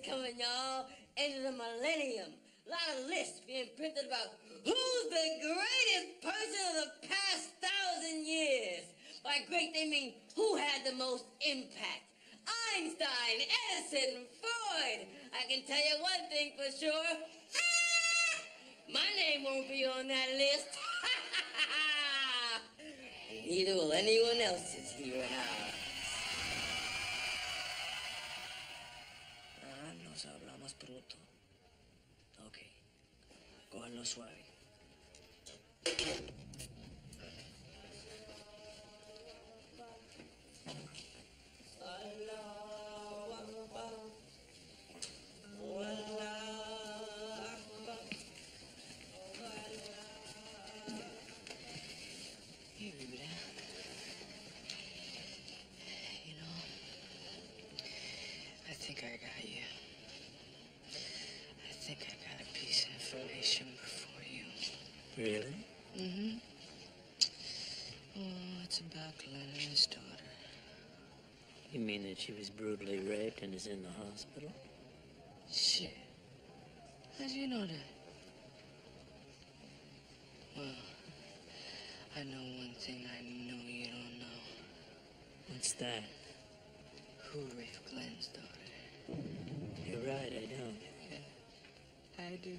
Coming, y'all. End of the millennium. A lot of lists being printed about who's the greatest person of the past 1,000 years. By great, they mean who had the most impact. Einstein, Edison, Freud. I can tell you one thing for sure. My name won't be on that list. Neither will anyone else's here in ours. Nos hablamos pronto. Ok. Cójanlo suave. Hey, Rita. You know, I think I got you. I think I got a piece of information before you. Really? Mm-hmm. Oh, it's about Glenn and his daughter. You mean that she was brutally raped and is in the hospital? Shit. How do you know that? Well, I know one thing I know you don't know. What's that? Who raped Glenn's daughter? You're right, I don't. Yeah, I do.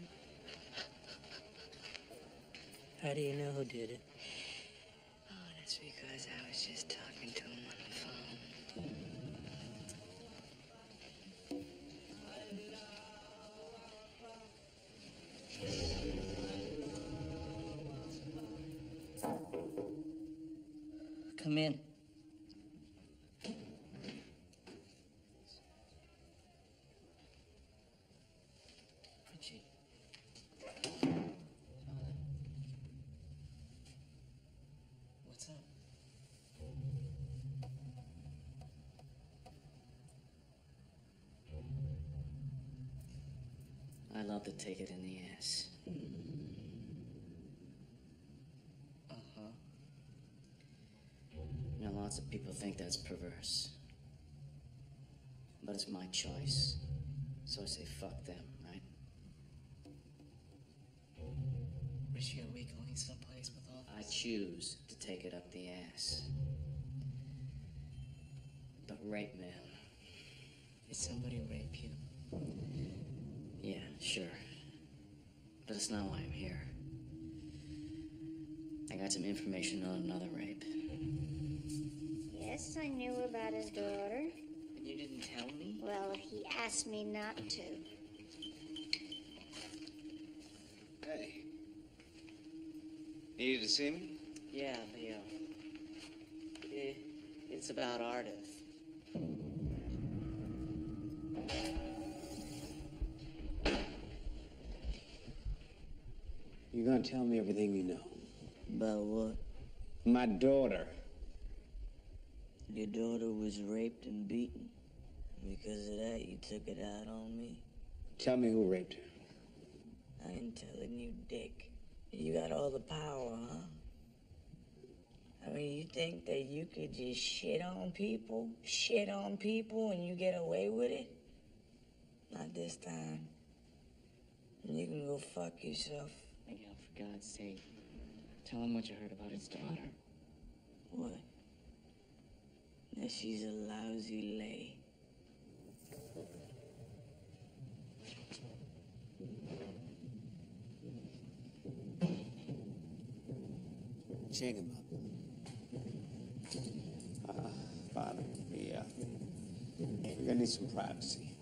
How do you know who did it? Oh, that's because I was just talking to him on the phone. Come in. What's up? I love to take it in the ass. Uh-huh. You know, lots of people think that's perverse. But it's my choice. So I say fuck them, right? Richie, are we going someplace with all this? I choose to take it up the ass. But rape, man. Did somebody rape you? Yeah, sure. But it's not why I'm here. I got some information on another rape. Yes, I knew about his daughter. And you didn't tell me? Well, he asked me not to. Hey. Needed to see me? Yeah, Leo. It's about Ardith. You're gonna tell me everything you know. About what? My daughter. Your daughter was raped and beaten. Because of that, you took it out on me. Tell me who raped her. I ain't telling you, Dick. You got all the power, huh? I mean, you think that you could just shit on people, and you get away with it? Not this time. You can go fuck yourself. Miguel, for God's sake, tell him what you heard about his daughter. What? That she's a lousy lay. Check him up. Father, we're gonna need some privacy.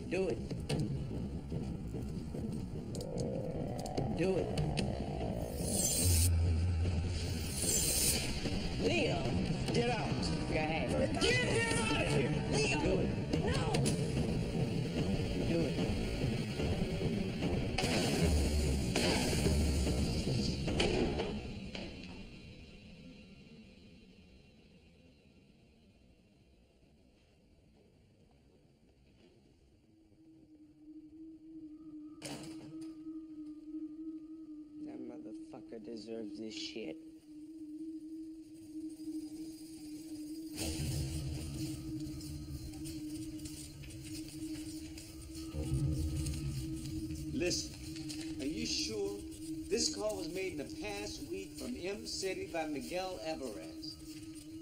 Do it. Do it. Leo, get out. Go ahead. Get out of here. Leo. Do it. No. Do it. motherfucker deserves this shit. Listen, are you sure? This call was made in the past week from M City by Miguel Alvarez.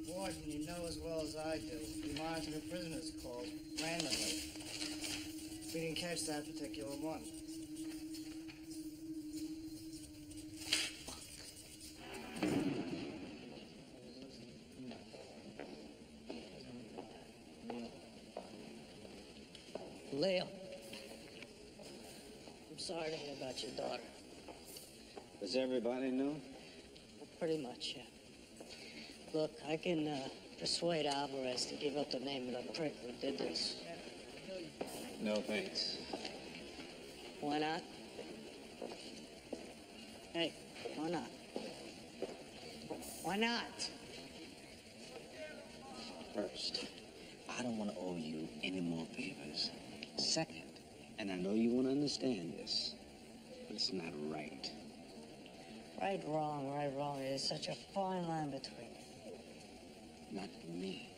Warden, you know as well as I do. We monitor the prisoners' calls randomly. We didn't catch that particular one. Leo, I'm sorry to hear about your daughter. Does everybody know? Pretty much, yeah. Look, I can persuade Alvarez to give up the name of the prick who did this. No thanks. Why not? Hey, why not? Why not? First, I don't want to owe you any more favors. Second, and I know you want to understand this, but it's not right. Right, wrong. There's such a fine line between. Not for me.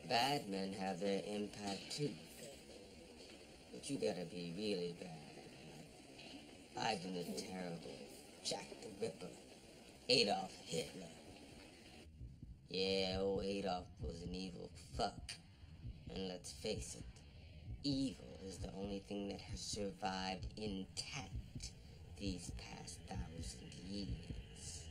Bad men have their impact too. But you gotta be really bad. Like Ivan the Terrible, Jack the Ripper, Adolf Hitler. Yeah, old Adolf was an evil fuck. And let's face it, evil is the only thing that has survived intact these past 1,000 years.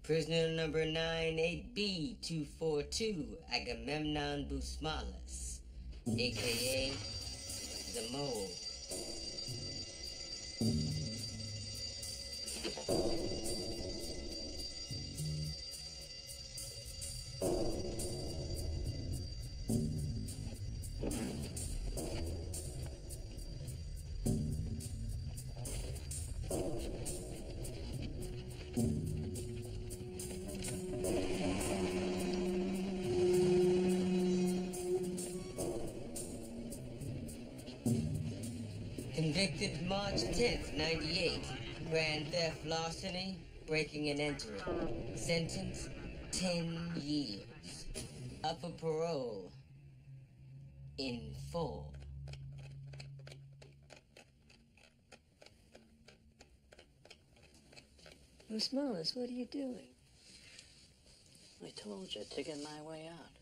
Prisoner number 98B242, Agamemnon Busmalis, a.k.a. the Mole. Convicted March 10th, 98. Grand theft, larceny, breaking and entering. Sentence, 10 years. Up for parole. In full. Busmalis, what are you doing? I told you to get my way out.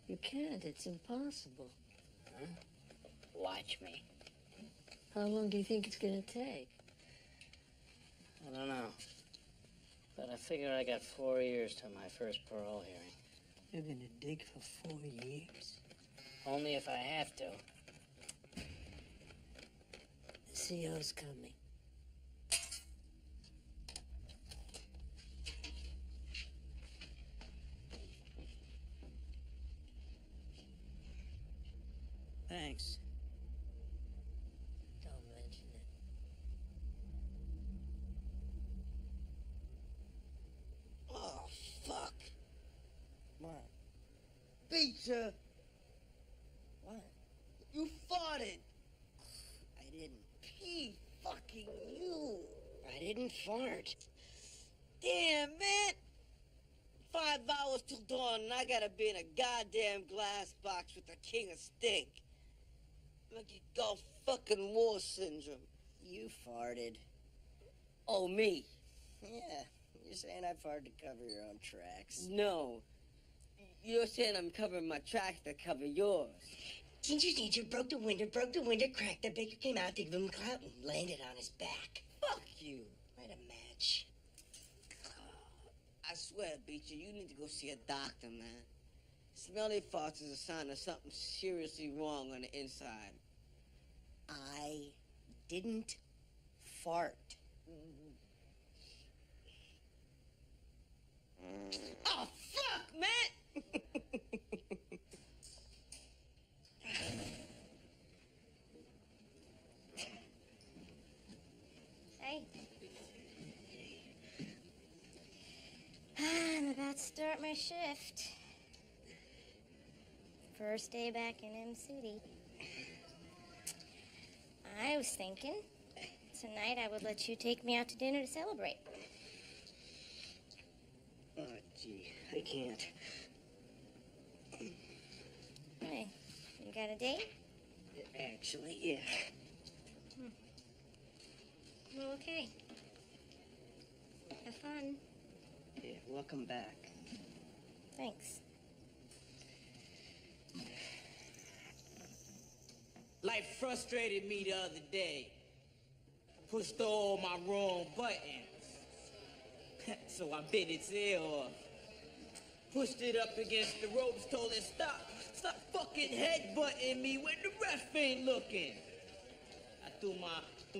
You can't, it's impossible. Huh? Watch me. How long do you think it's gonna take? I don't know. But I figure I got 4 years till my first parole hearing. You're gonna dig for 4 years? Only if I have to. This NCO's coming. Thanks. Don't mention it. Oh, fuck. What? Beecher! What? You farted! I didn't. He fucking you! I didn't fart. Damn, man! 5 hours till dawn and I gotta be in a goddamn glass box with the king of stink. Like you got fucking war syndrome. You farted. Oh, me? Yeah. You're saying I farted to cover your own tracks. No. You're saying I'm covering my tracks to cover yours. Ginger broke the window, cracked. The baker came out to give him a clout and landed on his back. Fuck you. What a match. I swear, Beecher, you need to go see a doctor, man. Smelly farts is a sign of something seriously wrong on the inside. I didn't fart. Oh, fuck, man! Hey. I'm about to start my shift. First day back in M City. I was thinking tonight I would let you take me out to dinner to celebrate. Oh, gee, I can't. Hey, you got a date? Actually, yeah. Well, okay. Have fun. Yeah, welcome back. Thanks. Life frustrated me the other day. Pushed all my wrong buttons. So I bit its ear off. Pushed it up against the ropes, told it stop fucking headbutting me when the ref ain't looking. I threw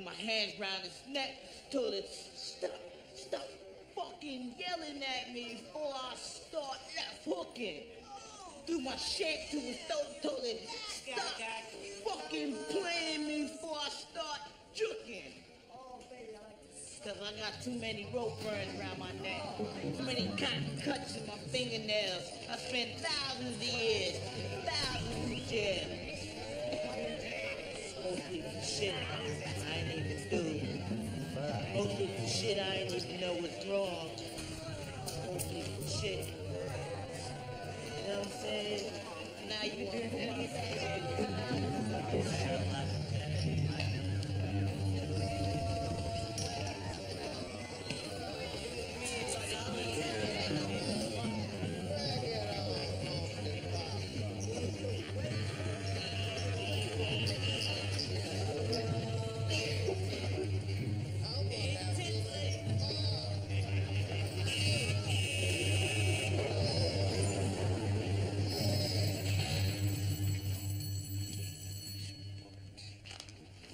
my hands round its neck, told it stop fucking yelling at me before I start left hooking. Threw my shape to its throat, told it stop fucking playing me before I start juking. Cause I got too many rope burns around my neck, too many cotton cuts in my fingernails. I spent thousands of years in jail. Mostly for shit I ain't even do. Mostly for shit I ain't even know was wrong. Mostly for shit. You know what I'm saying? Now you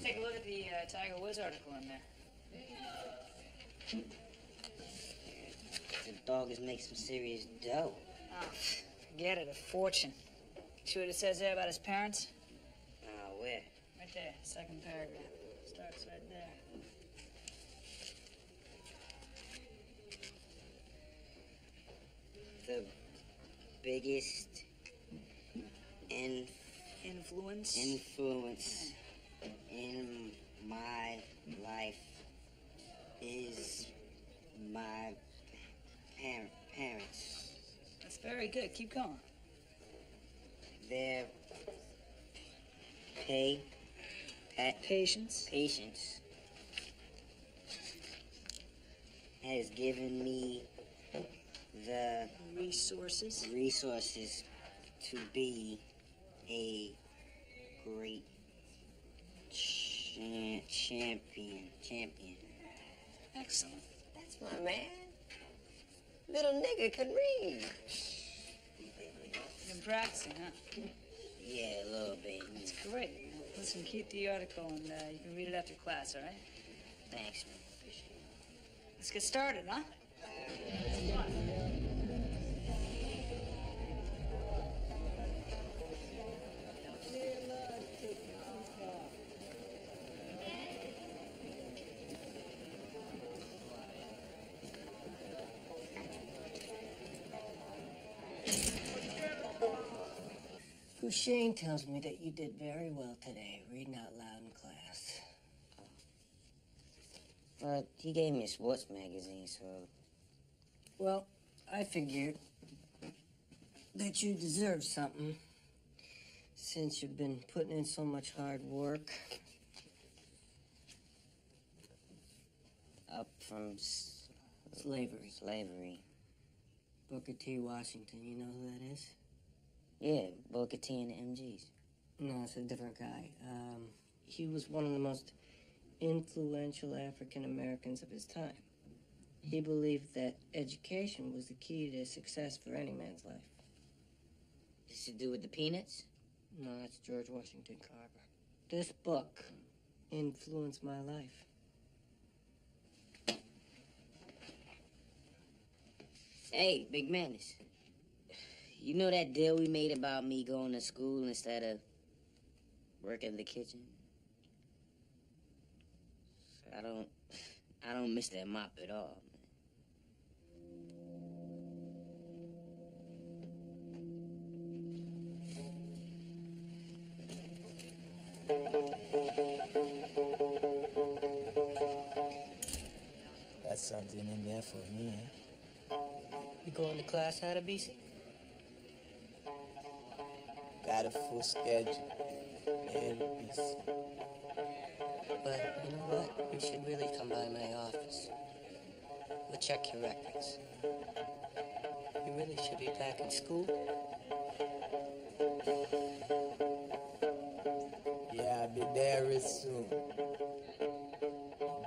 Take a look at the Tiger Woods article in there. The dog is making some serious dough. Oh, forget it, a fortune. See what it says there about his parents? Where? Right there, second paragraph. Starts right there. The biggest Influence? influence in my life is my parents. That's very good. Keep going. Their Patience. patience has given me the Resources. to be a great champion. Excellent. That's my man. Little nigga can read. You've been practicing, huh? Yeah, a little bit. It's great. Put Listen, keep the article and you can read it after class, all right? Thanks. Let's get started, huh? Shane tells me that you did very well today, reading out loud in class. Well, he gave me a sports magazine, so... Well, I figured that you deserve something, since you've been putting in so much hard work. Up from... Slavery. Slavery. Booker T. Washington, you know who that is? Yeah, Booker T and the MGs. No, it's a different guy. He was one of the most influential African Americans of his time. He believed that education was the key to success for any man's life. This to do with the peanuts? No, that's George Washington Carver. This book influenced my life. Hey, Big Menace. You know that deal we made about me going to school instead of working in the kitchen? I don't miss that mop at all, That's something in there for me, eh? You going to class out of BC? Got a full schedule. Very busy. But you know what? You should really come by my office. We'll check your records. You really should be back in school. Yeah, I'll be there real soon.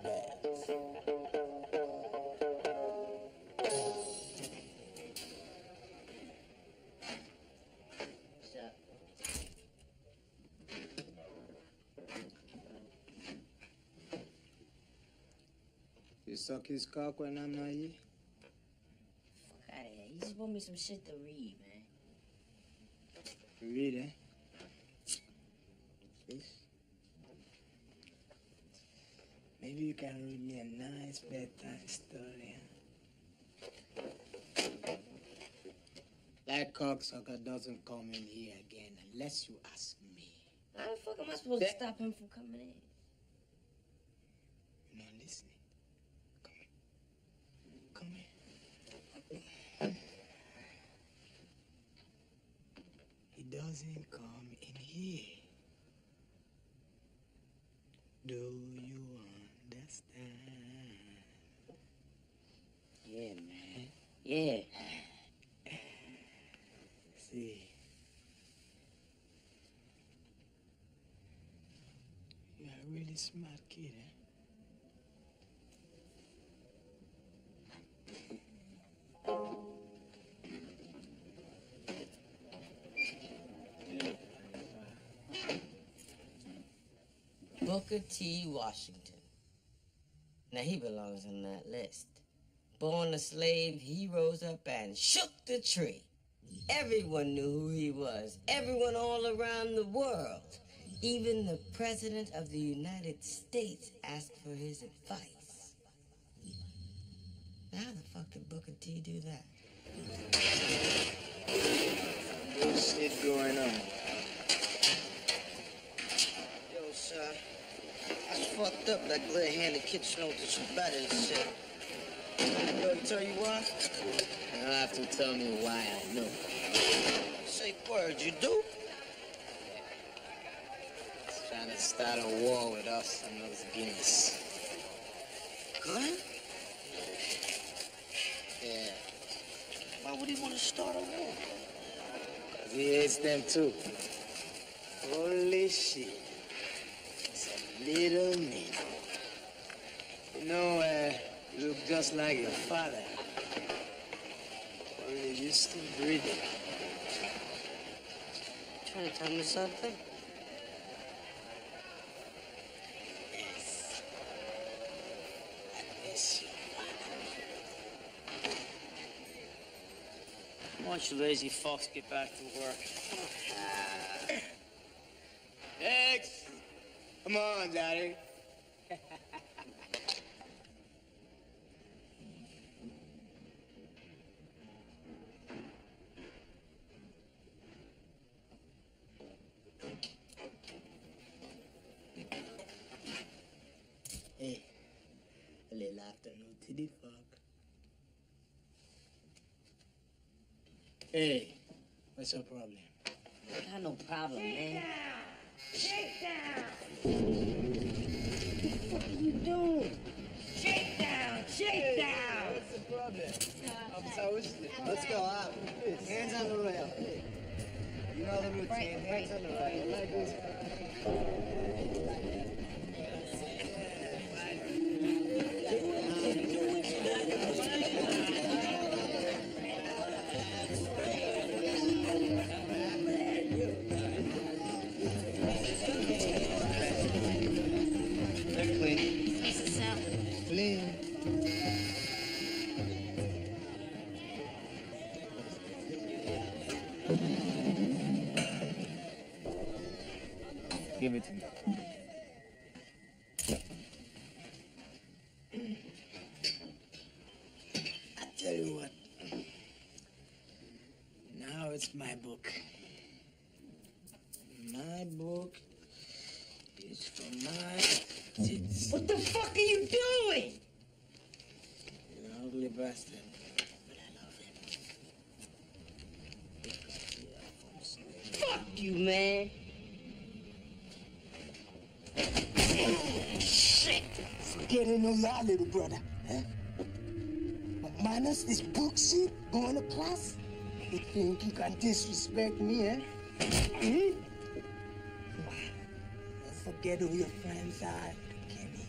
Bet. You suck his cock when I'm not here? Fuck out of here. He just want me some shit to read, man. Read, eh? This? Maybe you can read me a nice bedtime story, huh? That cocksucker doesn't come in here again unless you ask me. How the fuck am I supposed to stop him from coming in? You're not listening. Come here. He doesn't come in here. Do you understand? Yeah, man. Yeah. See, you're a really smart kid, eh? Booker T. Washington. Now, he belongs on that list. Born a slave, he rose up and shook the tree. Everyone knew who he was. Everyone all around the world. Even the President of the United States asked for his advice. Now, how the fuck did Booker T do that? What's shit going on? Yo, son, that's fucked up, that glare-handed kid knows that you better than shit. Yo, he tell you why? You don't have to tell me why I know. Say words, you do? He's trying to start a war with us and those Guineas. Glenn? Yeah, Why would he want to start a war? 'cause he hates them too. Holy shit. It's a little mean. You know, you look just like your father. Only you're still breathing. Trying to tell me something? Why don't you lazy fucks get back to work? X! Come on, Daddy. Hey, a little afternoon to the fuck. Hey, what's your problem? I got no problem, man. Shakedown! What are you doing? Shakedown! Shakedown! What's the problem? Let's go out. Hands on the rail. You know the routine. Hands on the rail. They're clean. This is so. Clean. Give it to me. I tell you what. Now it's my book. My book is for my tits. What the fuck are you doing? You're an ugly bastard, but I love him. Fuck you, man. Shit. Forget it, no lie, little brother. Huh? Minus this book shit, going to class. You think you can disrespect me, eh? Hmm? Don't forget who your friends are, Kenny.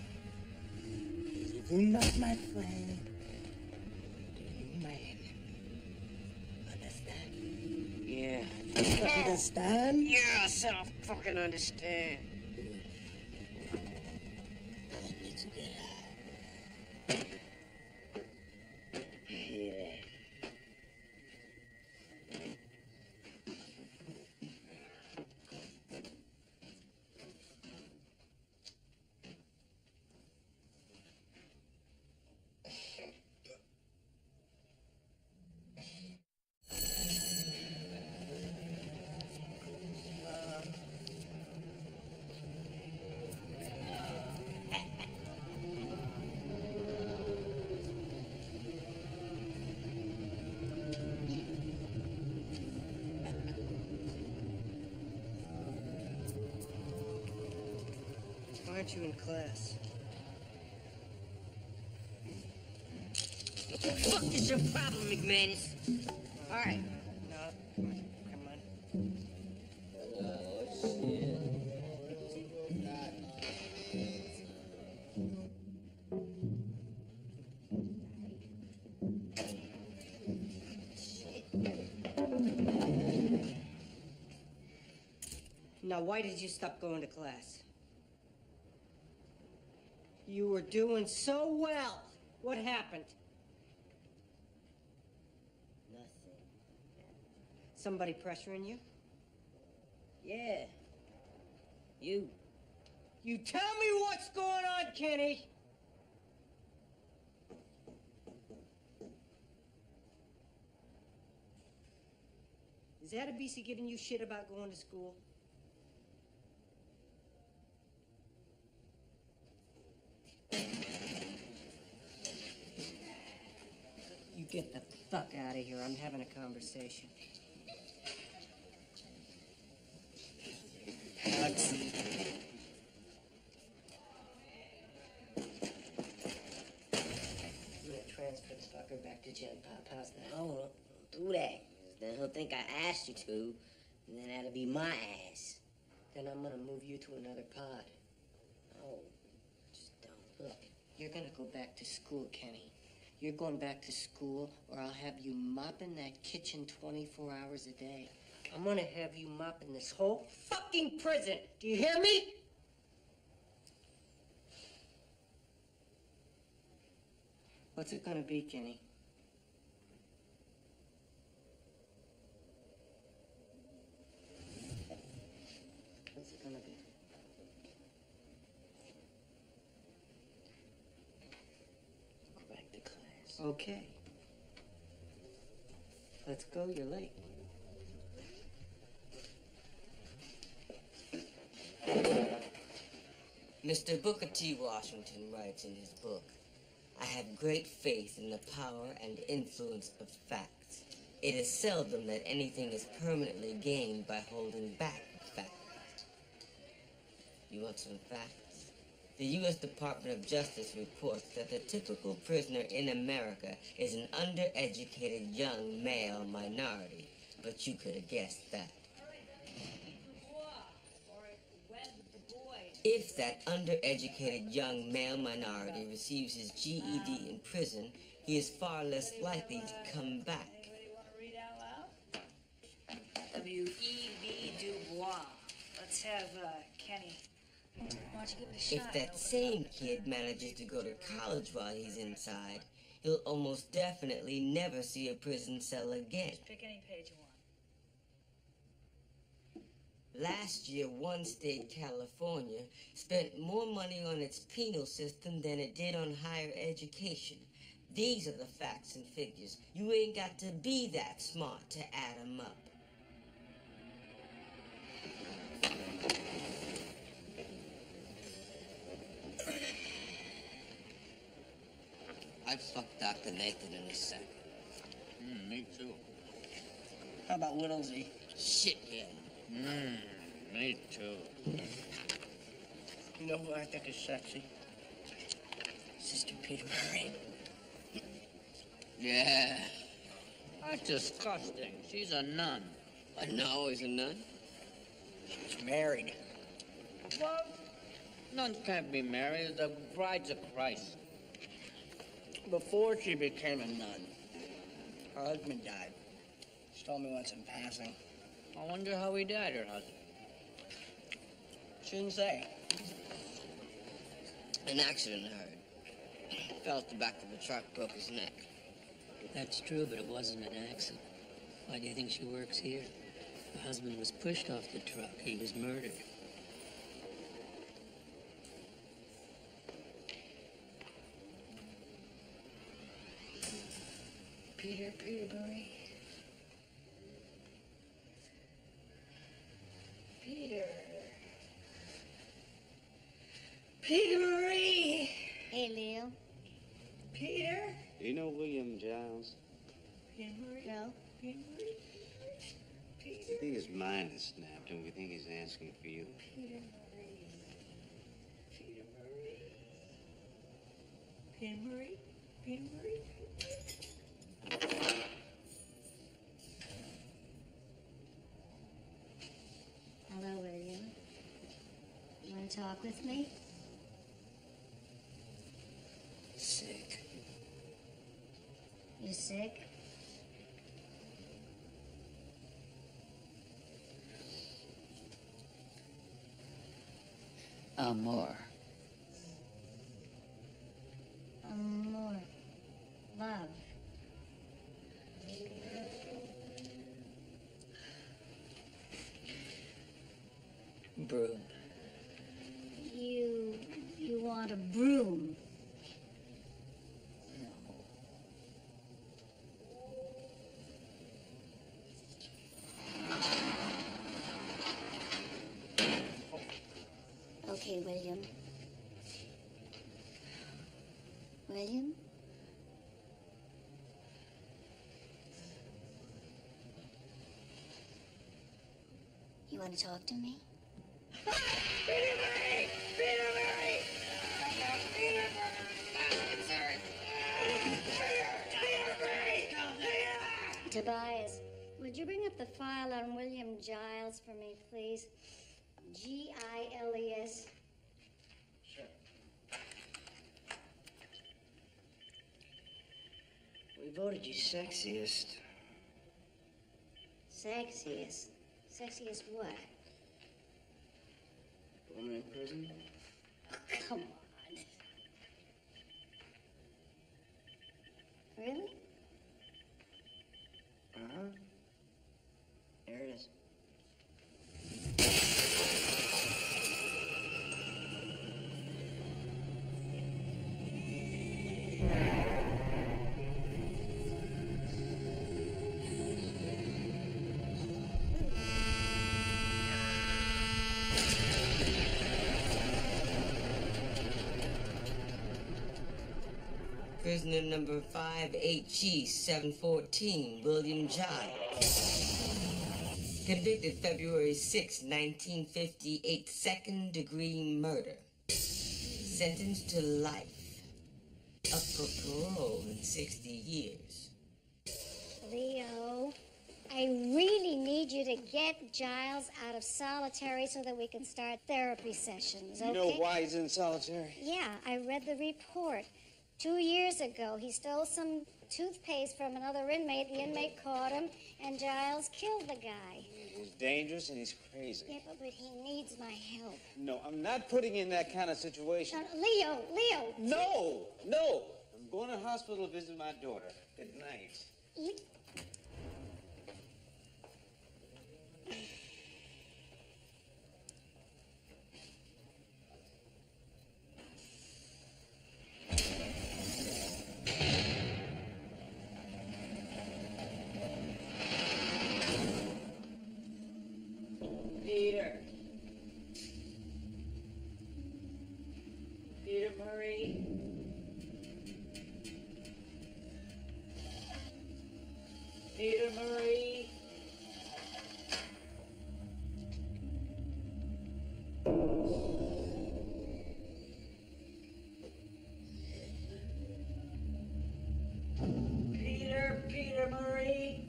If you're not my friend, you're my enemy. Understand? Yeah. Understand? Yes, I don't fucking understand. I need to get out. Yeah. Why aren't you in class? What the fuck is your problem, McManus? All right. No, come on. Now, why did you stop going to class? You were doing so well. What happened? Nothing. Somebody pressuring you? Yeah. You. You tell me what's going on, Kenny! Is that a BC giving you shit about going to school? You get the fuck out of here. I'm having a conversation. Alex. I'm gonna transfer the fucker back to Jen Pop House. No, don't do that. Then he'll think I asked you to, and then that'll be my ass. Then I'm gonna move you to another pod. No, just don't. Look, you're gonna go back to school, Kenny. You're going back to school, or I'll have you mopping that kitchen 24 hours a day. I'm gonna have you mopping this whole fucking prison. Do you hear me? What's it gonna be, Kenny? Okay. Let's go, you're late. Mr. Booker T. Washington writes in his book, I have great faith in the power and influence of facts. It is seldom that anything is permanently gained by holding back facts. You want some facts? The U.S. Department of Justice reports that the typical prisoner in America is an undereducated young male minority, but you could have guessed that. If that undereducated young male minority receives his GED in prison, he is far less likely to come back. Anybody want to read out loud? W.E.B. Du Bois. Let's have Kenny. Why don't you give it a shot? If that same kid manages to go to college while he's inside, he'll almost definitely never see a prison cell again. Just pick any page you want. Last year, one state, California, spent more money on its penal system than it did on higher education. These are the facts and figures. You ain't got to be that smart to add them up. I'd fuck Dr. Nathan in a second. Me too. How about Whittlesey? Shit, yeah. Me too. You know who I think is sexy? Sister Peter Murray. Yeah. That's disgusting. She's a nun. I know he's a nun. She's married. What? Nuns can't be married. They're the brides of Christ. Before she became a nun, her husband died. She told me once in passing. I wonder how he died, her husband. She didn't say. An accident, I heard. Fell off the back of the truck, broke his neck. That's true, but it wasn't an accident. Why do you think she works here? Her husband was pushed off the truck. He was murdered. Peter Murray. Peter Murray. Hey, Leo. Peter? Do you know William Giles? Peter Murray? No. Peter Murray? I think his mind is snapped, and we think he's asking for you. Peter Murray. Peter Murray. Peter Murray? Peter Murray? Hello, William. You want to talk with me? Sick. You sick? More. More. Love. Broom. You want a broom? Okay, William. William? You want to talk to me? Tobias, would you bring up the file on William Giles for me, please? Giles. Sure. We voted you sexiest. Sexiest? Sexiest what? Woman in prison? Oh, come on. Really? Uh-huh. There it is. Prisoner number 58G714, William Giles. Convicted February 6, 1958, second-degree murder. Sentenced to life. Up for parole in 60 years. Leo, I really need you to get Giles out of solitary so that we can start therapy sessions, okay? You know why he's in solitary? Yeah, I read the report. 2 years ago, he stole some toothpaste from another inmate. The inmate caught him, and Giles killed the guy. He's dangerous and he's crazy. Yeah, but he needs my help. No, I'm not putting you in that kind of situation. Leo! No! I'm going to the hospital to visit my daughter. Good night. Peter Murray. Peter Murray. Peter Murray.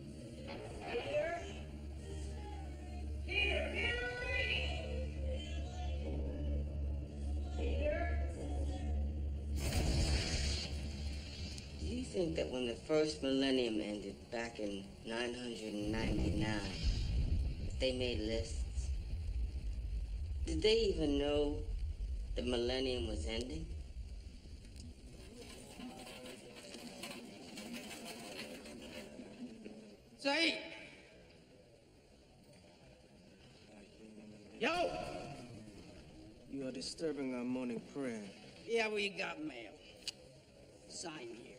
Peter Murray. Peter. Do you think that when the first millennium ended back in 999, that they made lists? Did they even know the millennium was ending? Say! Yo! You are disturbing our morning prayer. Yeah, well, you got mail. Sign here.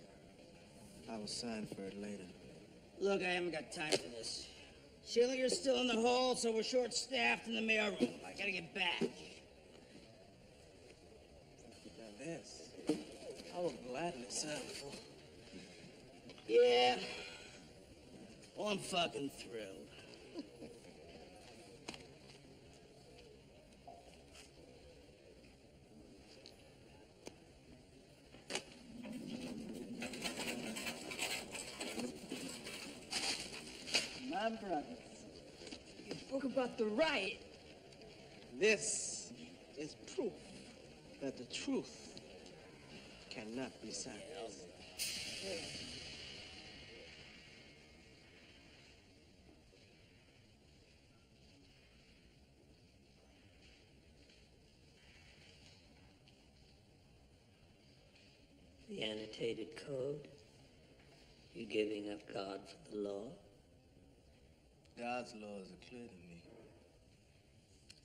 I will sign for it later. Look, I haven't got time for this. Schillinger's still in the hall, so we're short-staffed in the mailroom. I gotta get back. Now this, I will gladly sign for. Yeah. Well, I'm fucking thrilled. My brother. A book about the riot. This is proof that the truth cannot be silenced. The annotated code? You giving up God for the law? God's laws are clear to me.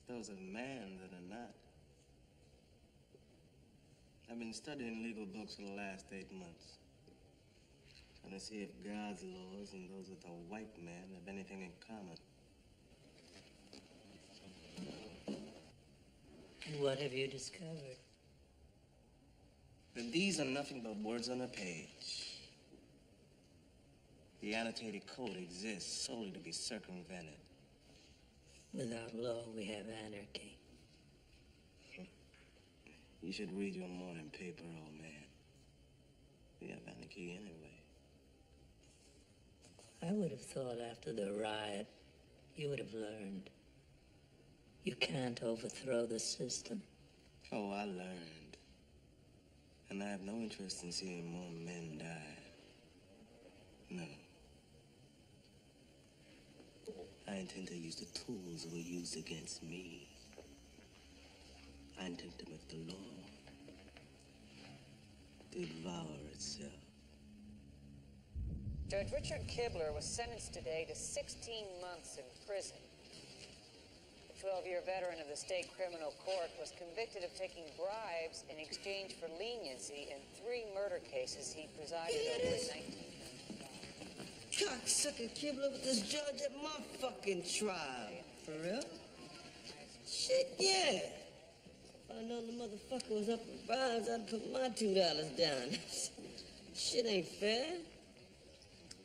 Those of man that are not. I've been studying legal books for the last 8 months. Trying to see if God's laws and those of the white man have anything in common. And what have you discovered? That these are nothing but words on a page. The annotated code exists solely to be circumvented. Without law, we have anarchy. You should read your morning paper, old man. We have anarchy anyway. I would have thought after the riot, you would have learned. You can't overthrow the system. Oh, I learned. And I have no interest in seeing more men die. No. I intend to use the tools that were used against me. I intend to make the law devour itself. Judge Richard Kibler was sentenced today to 16 months in prison. The 12-year veteran of the state criminal court was convicted of taking bribes in exchange for leniency in 3 murder cases he presided over in 19... Cocksucker Kibler with this judge at my fucking trial. For real? Shit, yeah. If I'd known the motherfucker was up for bribes, I'd put my $2 down. Shit ain't fair.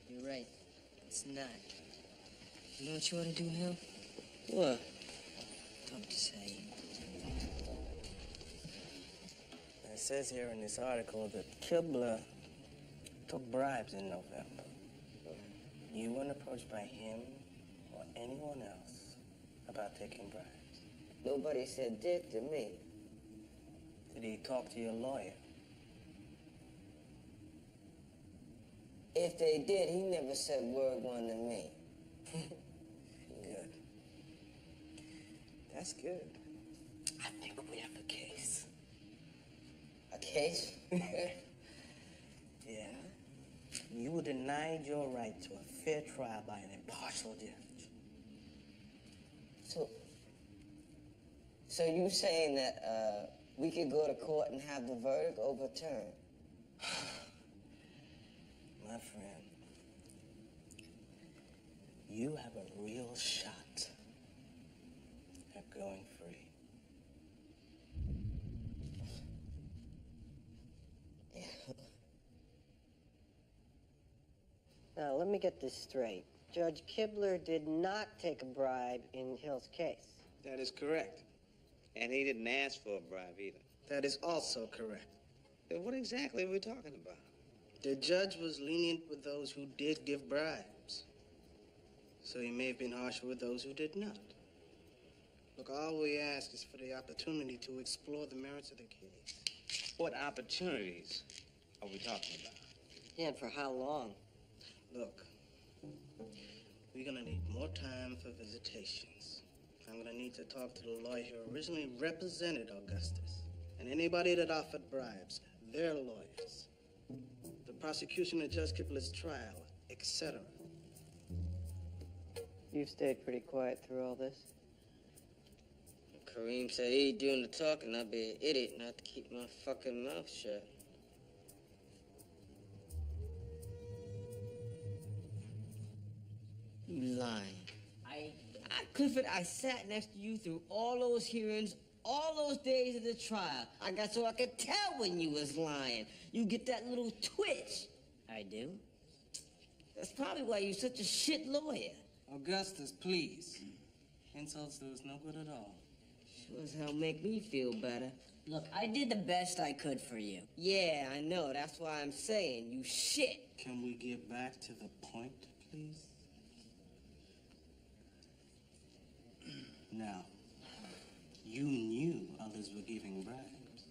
You're right. It's not. You know what you ought to do now? What? Talk to Saeed. It says here in this article that Kylma took bribes in November. You weren't approached by him or anyone else about taking bribes. Nobody said dick to me. Did he talk to your lawyer? If they did, he never said word one to me. Good. That's good. I think we have a case. A case? Yeah. You were denied your right to a fair trial by an impartial judge. So you saying that we could go to court and have the verdict overturned? My friend, you have a real shot at going free. Now, let me get this straight. Judge Kibler did not take a bribe in Hill's case. That is correct. And he didn't ask for a bribe either. That is also correct. Then what exactly are we talking about? The judge was lenient with those who did give bribes. So he may have been harsher with those who did not. Look, all we ask is for the opportunity to explore the merits of the case. What opportunities are we talking about? Yeah, and for how long? Look, we're gonna need more time for visitations. I'm gonna need to talk to the lawyer who originally represented Augustus. And anybody that offered bribes, their lawyers. The prosecution of Judge Kibler's trial, etc. You've stayed pretty quiet through all this. Kareem said he'd doing the talking. I'd be an idiot not to keep my fucking mouth shut. You lying. Clifford, I sat next to you through all those hearings, all those days of the trial. I got so I could tell when you was lying. You get that little twitch. I do? That's probably why you're such a shit lawyer. Augustus, please. Insults do us no good at all. Sure as hell make me feel better. Look, I did the best I could for you. Yeah, I know. That's why I'm saying you shit. Can we get back to the point, please? Now, you knew others were giving bribes.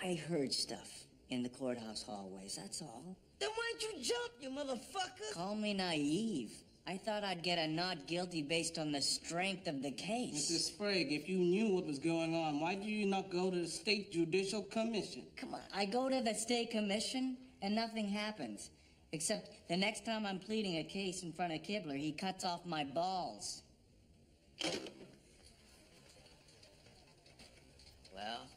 I heard stuff in the courthouse hallways, that's all. Then why'd you jump, you motherfucker? Call me naive. I thought I'd get a not guilty based on the strength of the case. Mr. Sprague, if you knew what was going on, why did you not go to the State Judicial Commission? Come on, I go to the state commission and nothing happens. Except the next time I'm pleading a case in front of Kibler, he cuts off my balls. Well?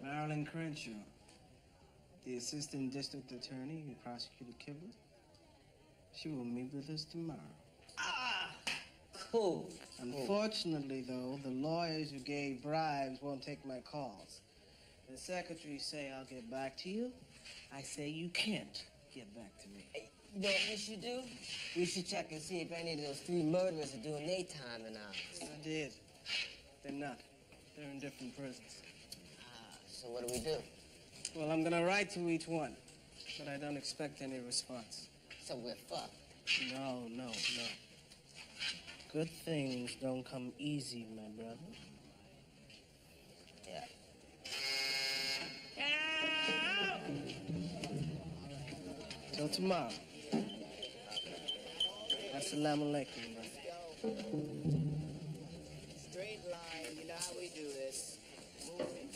Marilyn Crenshaw, the assistant district attorney who prosecuted Kibler. She will meet with us tomorrow. Cool. Unfortunately, though, the lawyers who gave bribes won't take my calls. The secretaries say I'll get back to you. I say you can't get back to me. Hey, you know what we should do? We should check and see if any of those 3 murderers are doing their time in ours. I did. They're not. They're in different prisons. So what do we do? Well, I'm gonna write to each one, but I don't expect any response. So we're fucked. No. Good things don't come easy, my brother. Yeah. Till tomorrow. Assalamu alaikum, brother. Straight line, you know how we do this. Moving.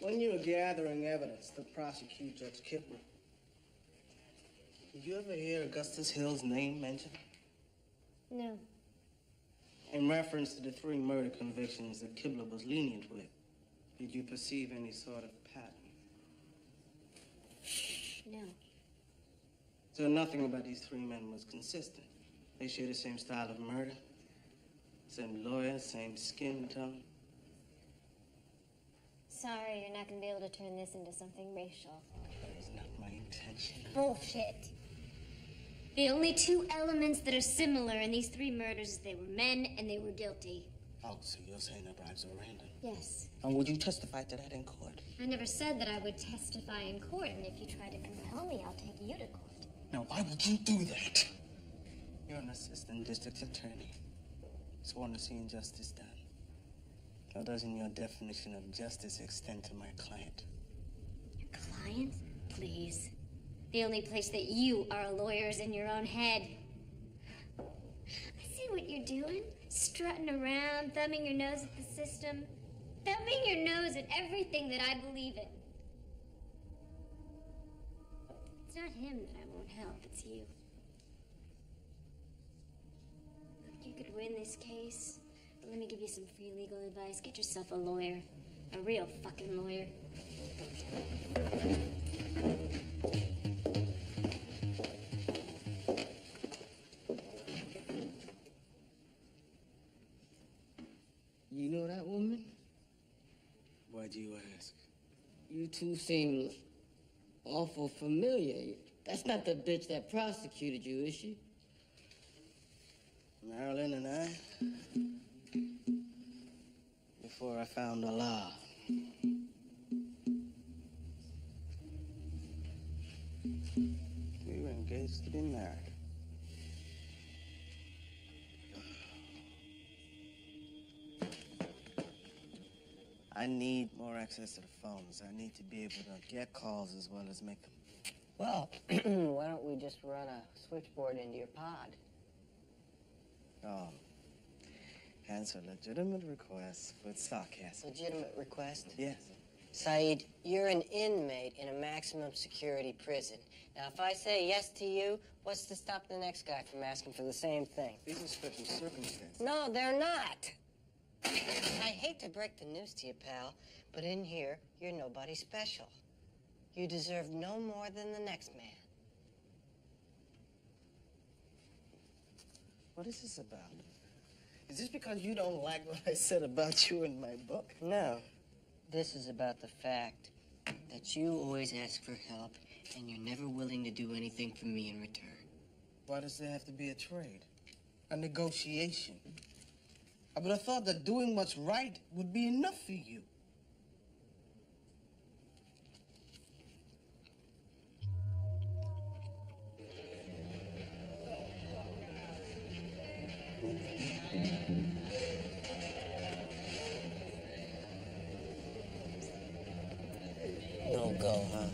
When you were gathering evidence to prosecute Judge Kibler, did you ever hear Augustus Hill's name mentioned? No. In reference to the 3 murder convictions that Kibler was lenient with, did you perceive any sort of pattern? No. So nothing about these three men was consistent. They share the same style of murder, same lawyer, same skin tone. Sorry, you're not gonna be able to turn this into something racial. That was not my intention. Bullshit. The only two elements that are similar in these three murders is they were men and they were guilty. Oh, so you're saying the bribes are random? Yes. And would you testify to that in court? I never said that I would testify in court, and if you try to compel me, I'll take you to court. Now, why would you do that? You're an assistant district attorney, sworn to seeing justice done. How doesn't your definition of justice extend to my client? Your client? Please. The only place that you are a lawyer is in your own head. I see what you're doing. Strutting around, thumbing your nose at the system. Thumbing your nose at everything that I believe in. It's not him that I won't help, it's you. You could win this case, but let me give you some free legal advice. Get yourself a lawyer. A real fucking lawyer. You know that woman? Why'd you ask? You two seem awful familiar. That's not the bitch that prosecuted you, is she? Marilyn and I, before I found the law. We were engaged to be married. I need more access to the phones. I need to be able to get calls as well as make them. Well, why don't we just run a switchboard into your pod? Oh, answer legitimate requests with sarcasm. Legitimate request? Yes. Saeed, you're an inmate in a maximum security prison. Now, if I say yes to you, what's to stop the next guy from asking for the same thing? These are special circumstances. No, they're not. I hate to break the news to you, pal, but in here, you're nobody special. You deserve no more than the next man. What is this about? Is this because you don't like what I said about you in my book? No. This is about the fact that you always ask for help, and you're never willing to do anything for me in return. Why does there have to be a trade? A negotiation? I would have thought that doing what's right would be enough for you. No go, huh?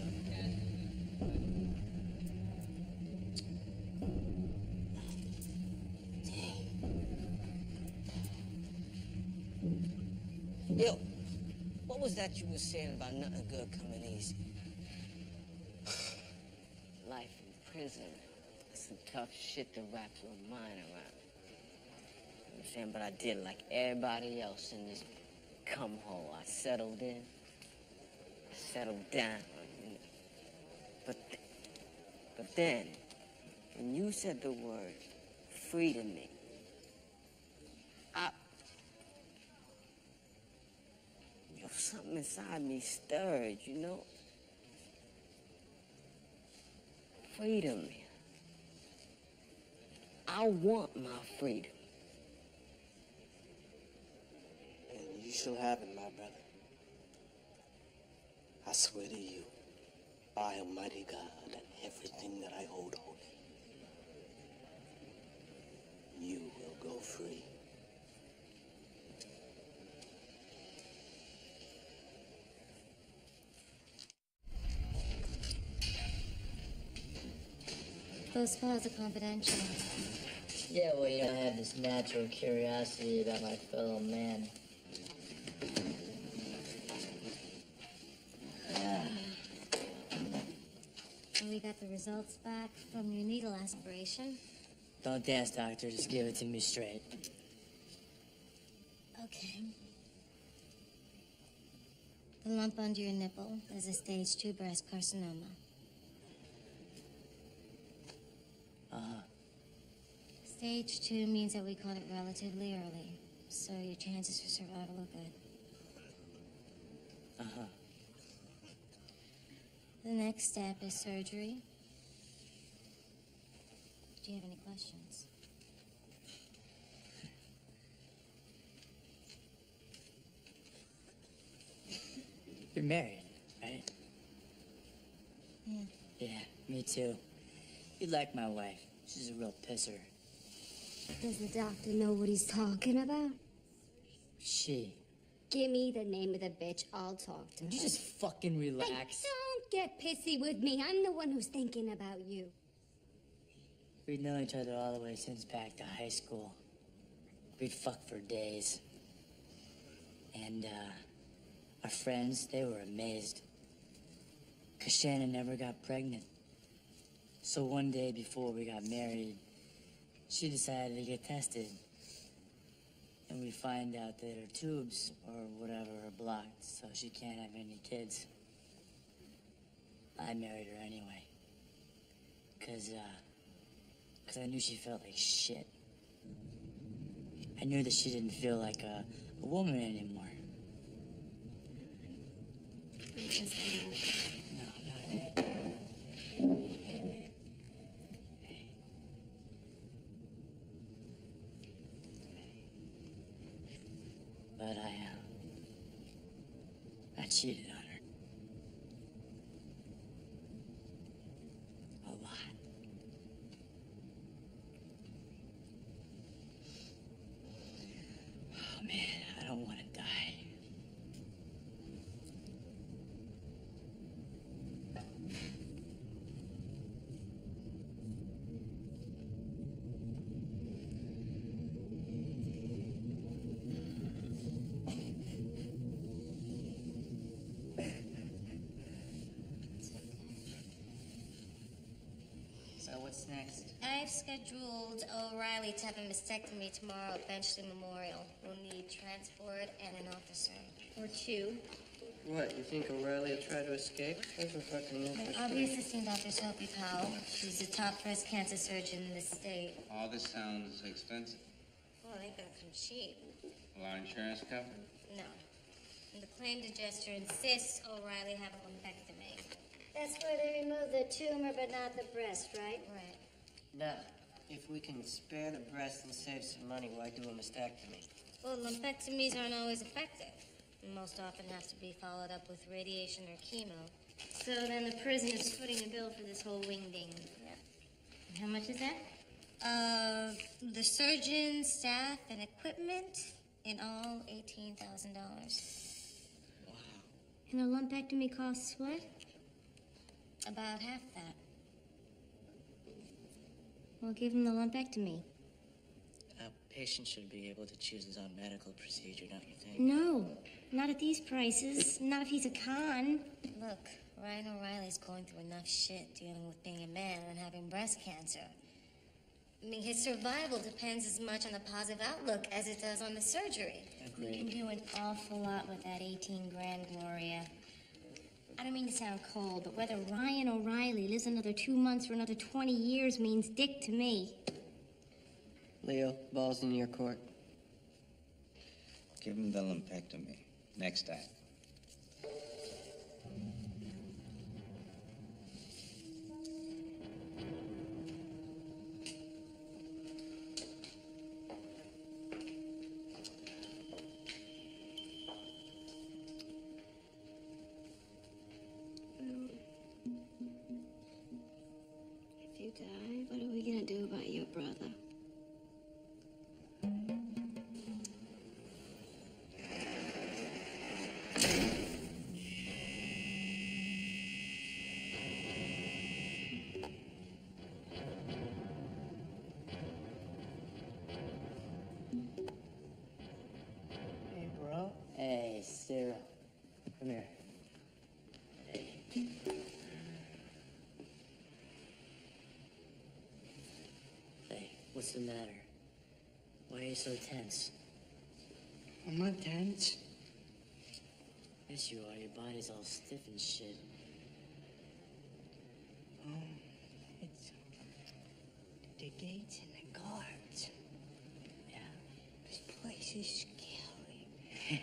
Yo, what was that you were saying about nothing good coming easy? Life in prison. That's some tough shit to wrap your mind around. You know what I'm saying? But I did like everybody else in this cum hole. I settled in. Settled down. But then, when you said the word free to me, something inside me stirred, you know? Freedom. I want my freedom. And you shall have it, my brother. I swear to you, by Almighty God, and everything that I hold holy, you will go free. Those files are confidential. Yeah, well, you know, I have this natural curiosity about my fellow man. And we got the results back from your needle aspiration. Don't dance, doctor. Just give it to me straight. Okay. The lump under your nipple is a stage 2 breast carcinoma. Stage 2 means that we caught it relatively early, so your chances for survival are good. Uh-huh. The next step is surgery. Do you have any questions? You're married, right? Yeah. Yeah, me too. You like my wife. She's a real pisser. Does the doctor know what he's talking about? She. Give me the name of the bitch. I'll talk to her. Would you just fucking relax? Hey, don't get pissy with me. I'm the one who's thinking about you. We'd known each other all the way since back to high school. We'd fuck for days. And, our friends, they were amazed. 'Cause Shannon never got pregnant. So one day before we got married, she decided to get tested. And we find out that her tubes or whatever are blocked, so she can't have any kids. I married her anyway. 'Cause I knew she felt like shit. I knew that she didn't feel like a woman anymore. No, but I cheated on her. A lot. Oh man, I don't want to die. So what's next? I've scheduled O'Reilly to have a mastectomy tomorrow at Benchley Memorial. We'll need transport and an officer. Or two. What, you think O'Reilly will try to escape? Those are fucking I'll be assisting Dr. Sophie Powell. She's the top breast cancer surgeon in the state. All this sounds expensive. Well, it ain't gonna come cheap. Will our insurance cover? No. And the claimed adjuster insists O'Reilly have a lumpectomy. That's where they remove the tumor but not the breast, right? Right. Now, if we can spare the breast and save some money, why do a mastectomy? Well, lumpectomies aren't always effective. And most often have to be followed up with radiation or chemo. So then the prison is footing the bill for this whole wing-ding. Yep. And how much is that? The surgeon, staff, and equipment, in all, $18,000. Wow. And a lumpectomy costs what? About half that. Well, give him the lumpectomy. A patient should be able to choose his own medical procedure, don't you think? No, not at these prices. Not if he's a con. Look, Ryan O'Reilly's going through enough shit dealing with being a man and having breast cancer. I mean, his survival depends as much on the positive outlook as it does on the surgery. Agreed. We can do an awful lot with that 18 grand, Gloria. I don't mean to sound cold, but whether Ryan O'Reilly lives another 2 months or another 20 years means dick to me. Leo, ball's in your court. Give him the lumpectomy. Next act. If you die, what are we gonna do about your brother? Hey, bro. Hey, Sarah. Come here. Hey. Hey, what's the matter? Why are you so tense? I'm not tense. Yes, you are. Your body's all stiff and shit. It's the gates and the guards. to scary.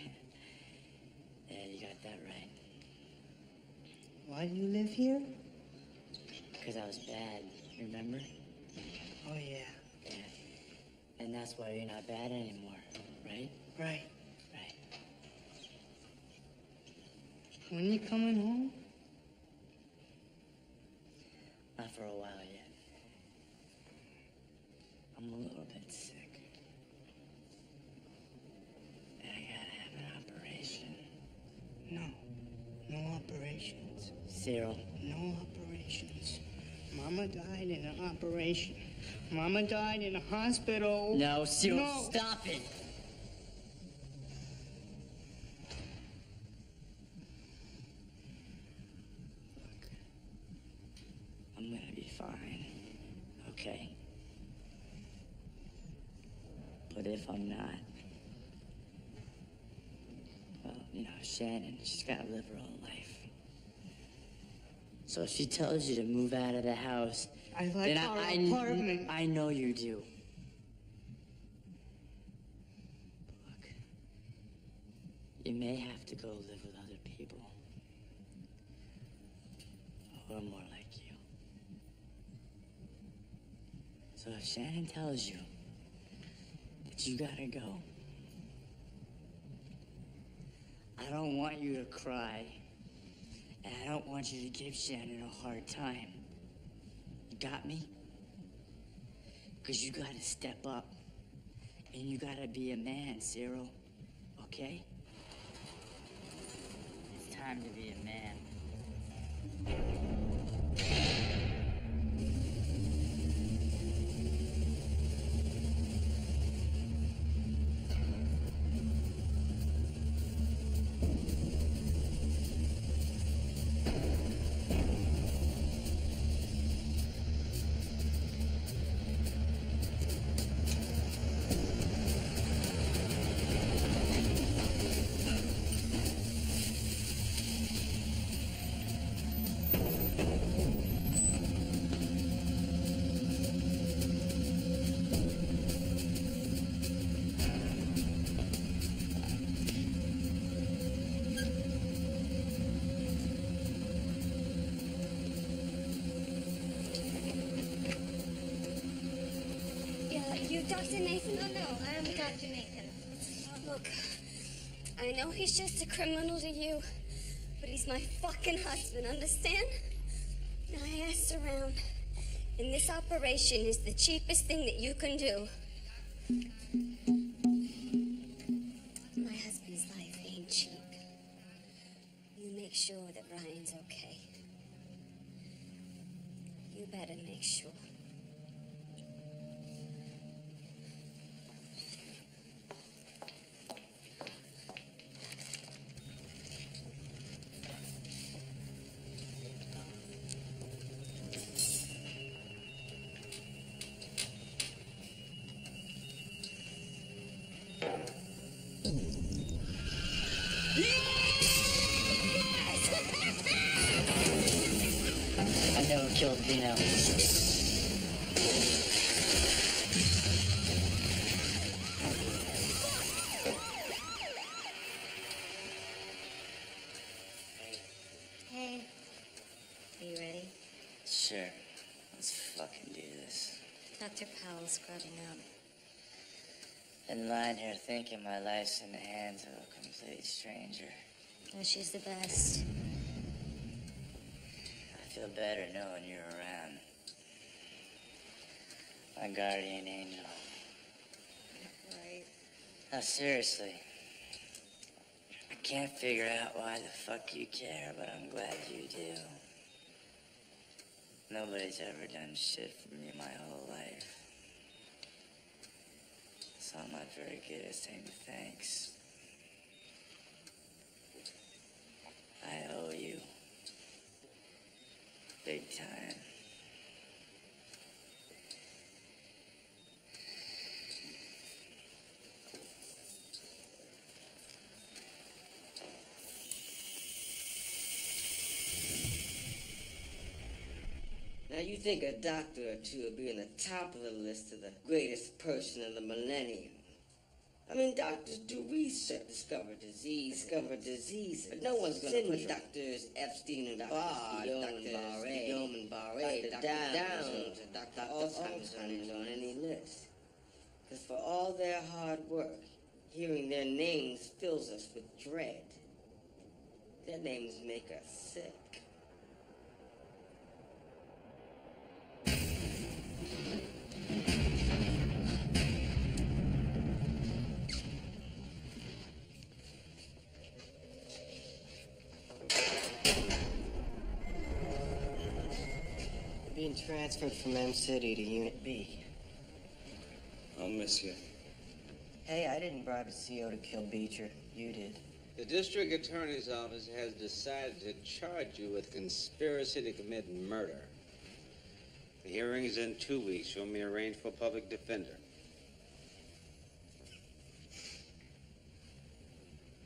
Yeah, you got that right. Why do you live here? Because I was bad, remember? Oh, yeah. Yeah. And that's why you're not bad anymore, right? Right. Right. When you coming home? Not for a while yet. I'm a little bit sick. And I gotta have an operation. No. No operations. Cyril. No operations. Mama died in an operation. Mama died in a hospital. No, Cyril, No. stop it. Look, I'm gonna be fine, okay? But if I'm not, well, you know, Shannon, she's gotta live her own life. So if she tells you to move out of the house, I like then our apartment. I know you do. Look, you may have to go live with other people. Or more like you. So if Shannon tells you that you gotta go, I don't want you to cry. And I don't want you to give Shannon a hard time. You got me? Because you gotta step up. And you gotta be a man, Cyril. Okay? It's time to be a man. Yeah, you Dr. Nathan? Oh, no, I'm Dr. Nathan. Look, I know he's just a criminal to you, but he's my fucking husband, understand? Now, I asked around, and this operation is the cheapest thing that you can do. My husband's life ain't cheap. You make sure that Ryan's okay. You better make sure. I never killed Vino. Hey, are you ready? Sure. Let's fucking do this. Dr. Powell's scrubbing out. Been lying here thinking my life's in the hands of a complete stranger. Oh, she's the best. I feel better knowing you're around. My guardian angel. Right. Now, seriously. I can't figure out why the fuck you care, but I'm glad you do. Nobody's ever done shit for me my whole life. So I'm not very good at saying thanks. I owe you. Big time. Now, you think a doctor or two would be on the top of the list of the greatest person of the millennium. I mean, doctors do research, discover diseases, but no one's gonna put Doctors Epstein and Barr, Dr. Barre, Dr. Downs, and Dr. Alzheimer's on any list. Because for all their hard work, hearing their names fills us with dread. Their names make us sick. Being transferred from M City to Unit B. I'll miss you. Hey, I didn't bribe a CO to kill Beecher. You did. The district attorney's office has decided to charge you with conspiracy to commit murder. The hearing is in 2 weeks. You'll be arranged for a public defender.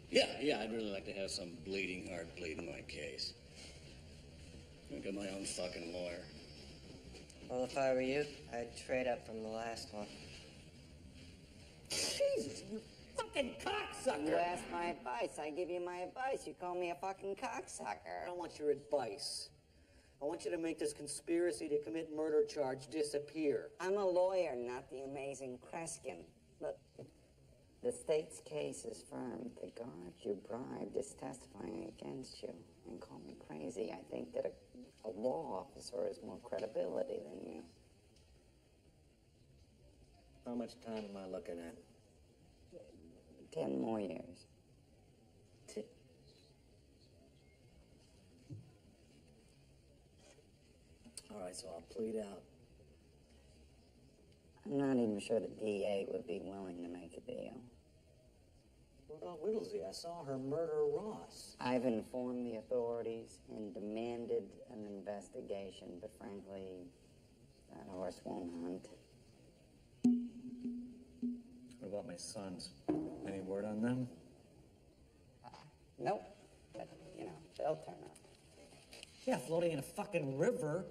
Yeah, I'd really like to have some bleeding heart pleading my case. I'll get my own fucking lawyer. Well, if I were you, I'd trade up from the last one. Jesus, you fucking cocksucker! You asked my advice. I give you my advice. You call me a fucking cocksucker. I don't want your advice. I want you to make this conspiracy to commit murder charge disappear. I'm a lawyer, not the amazing Kreskin. Look, the state's case is firm. The guard you bribed is testifying against you. And call me crazy. I think that a law officer has more credibility than you. How much time am I looking at? 10 more years. All right, so I'll plead out. I'm not even sure the DA would be willing to make a deal. What about Whittlesey? I saw her murder Ross. I've informed the authorities and demanded an investigation, but frankly, that horse won't hunt. What about my sons? Any word on them? Nope. But, they'll turn up. Yeah, floating in a fucking river.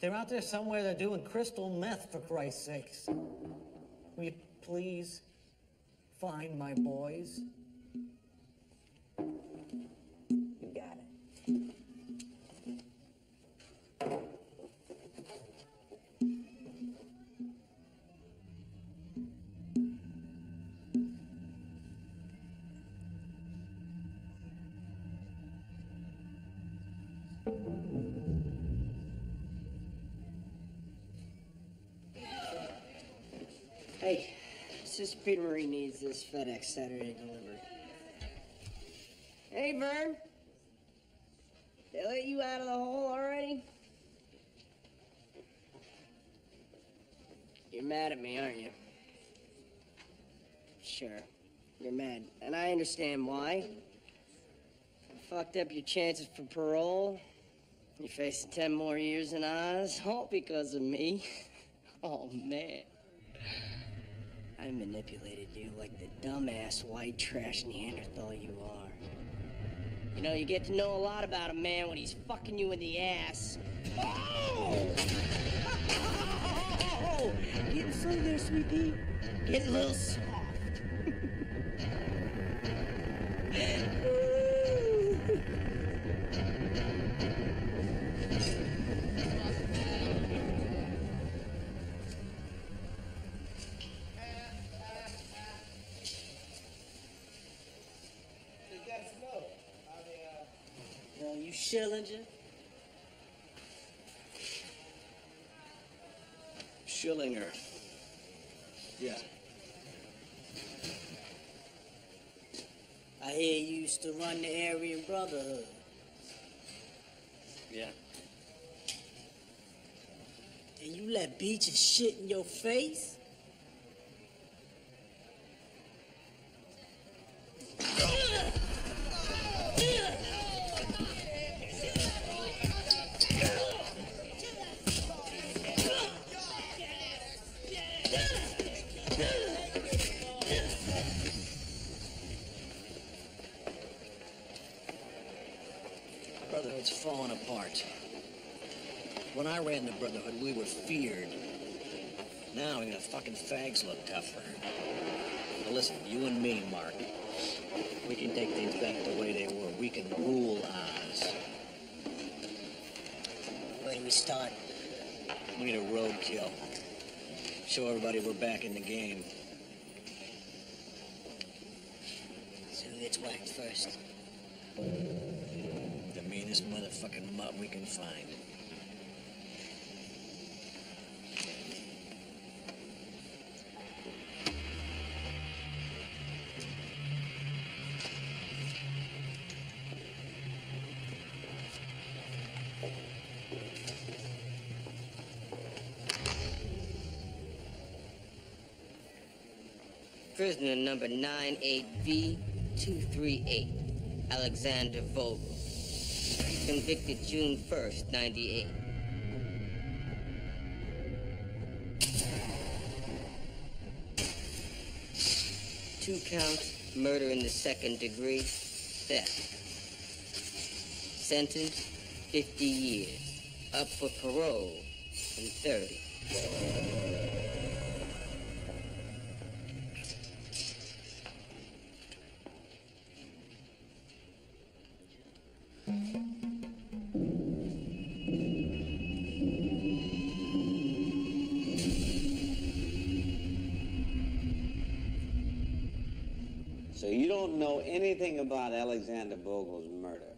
They're out there somewhere, they're doing crystal meth, for Christ's sakes. Will you please find my boys? You got it. Hey, Sister Peter Marie needs this FedEx Saturday delivered. Hey, Vern. They let you out of the hole already? You're mad at me, aren't you? Sure, you're mad. And I understand why. You fucked up your chances for parole. You're facing 10 more years in Oz, all because of me. Oh, man. I manipulated you like the dumbass white trash Neanderthal you are. You know, you get to know a lot about a man when he's fucking you in the ass. Oh! Getting funny there, sweetie. Getting a little soft. You Schillinger? Schillinger. Yeah. I hear you used to run the Aryan Brotherhood. Yeah. And you let Beecher shit in your face? Brotherhood's falling apart. When I ran the Brotherhood, we were feared. Now even the fucking fags look tougher. Now listen, you and me, Mark, we can take things back the way they were. We can rule Oz. Where do we start? We need a roadkill. Show everybody we're back in the game. So who gets whacked first? The meanest motherfucking mutt we can find. Prisoner number 98V238, Alexander Vogel. Convicted June 1st, 98. Two counts, murder in the second degree, theft. Sentence, 50 years. Up for parole in 30. So you don't know anything about Alexander Vogel's murder?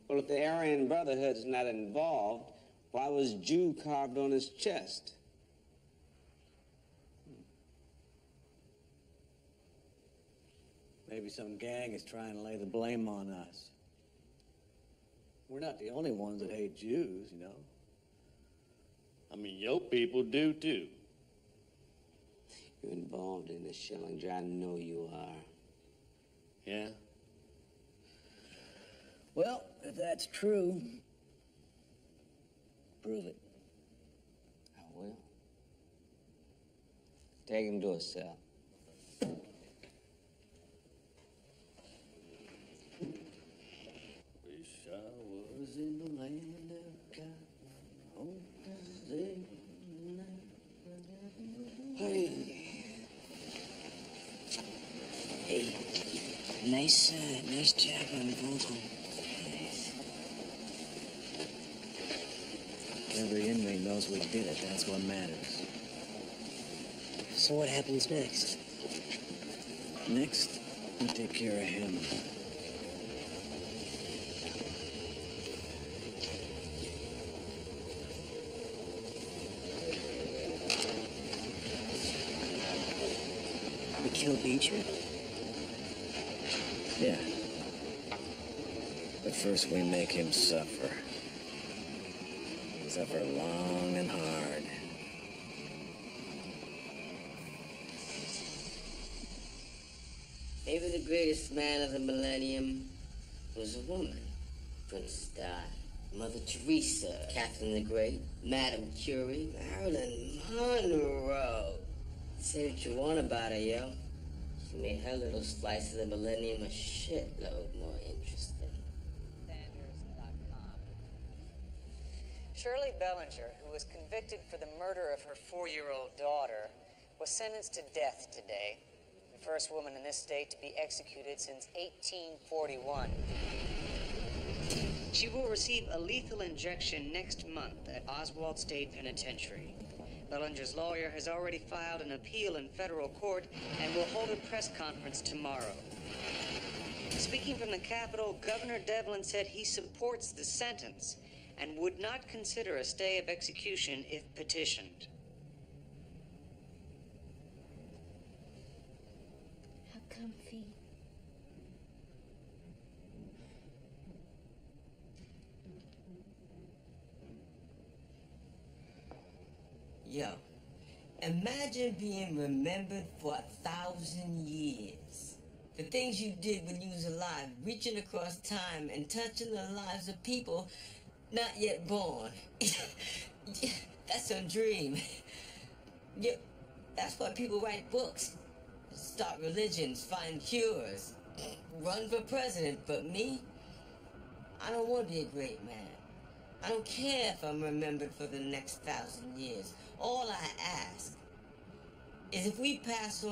Well, if the Aryan Brotherhood's not involved, why was Jew carved on his chest? Maybe some gang is trying to lay the blame on us. We're not the only ones that hate Jews, you know. I mean, your people do too. You're involved in this, Schillinger. I know you are. Yeah? Well, if that's true, prove it. I will. Take him to a cell. Wish I was in the land of God. Hey. Hey, nice job on Vogel. Nice. Every inmate knows we did it. That's what matters. So what happens next? Next, we take care of him. We kill Beecher? Yeah. But first we make him suffer. Suffer long and hard. Maybe the greatest man of the millennium was a woman. Prince Di, Mother Teresa, Catherine the Great, Madame Curie, Marilyn Monroe. Say what you want about her, yo. She made her little slice of the millennium a shitload more interesting. Shirley Bellinger, who was convicted for the murder of her 4-year-old daughter, was sentenced to death today. The first woman in this state to be executed since 1841. She will receive a lethal injection next month at Oswald State Penitentiary. Bellinger's lawyer has already filed an appeal in federal court and will hold a press conference tomorrow. Speaking from the Capitol, Governor Devlin said he supports the sentence and would not consider a stay of execution if petitioned. How comfy. Yo, imagine being remembered for 1,000 years. The things you did when you was alive, reaching across time and touching the lives of people not yet born. That's a dream. Yeah, that's why people write books, start religions, find cures, run for president. But me, I don't want to be a great man. I don't care if I'm remembered for the next 1,000 years. All I ask is if we pass on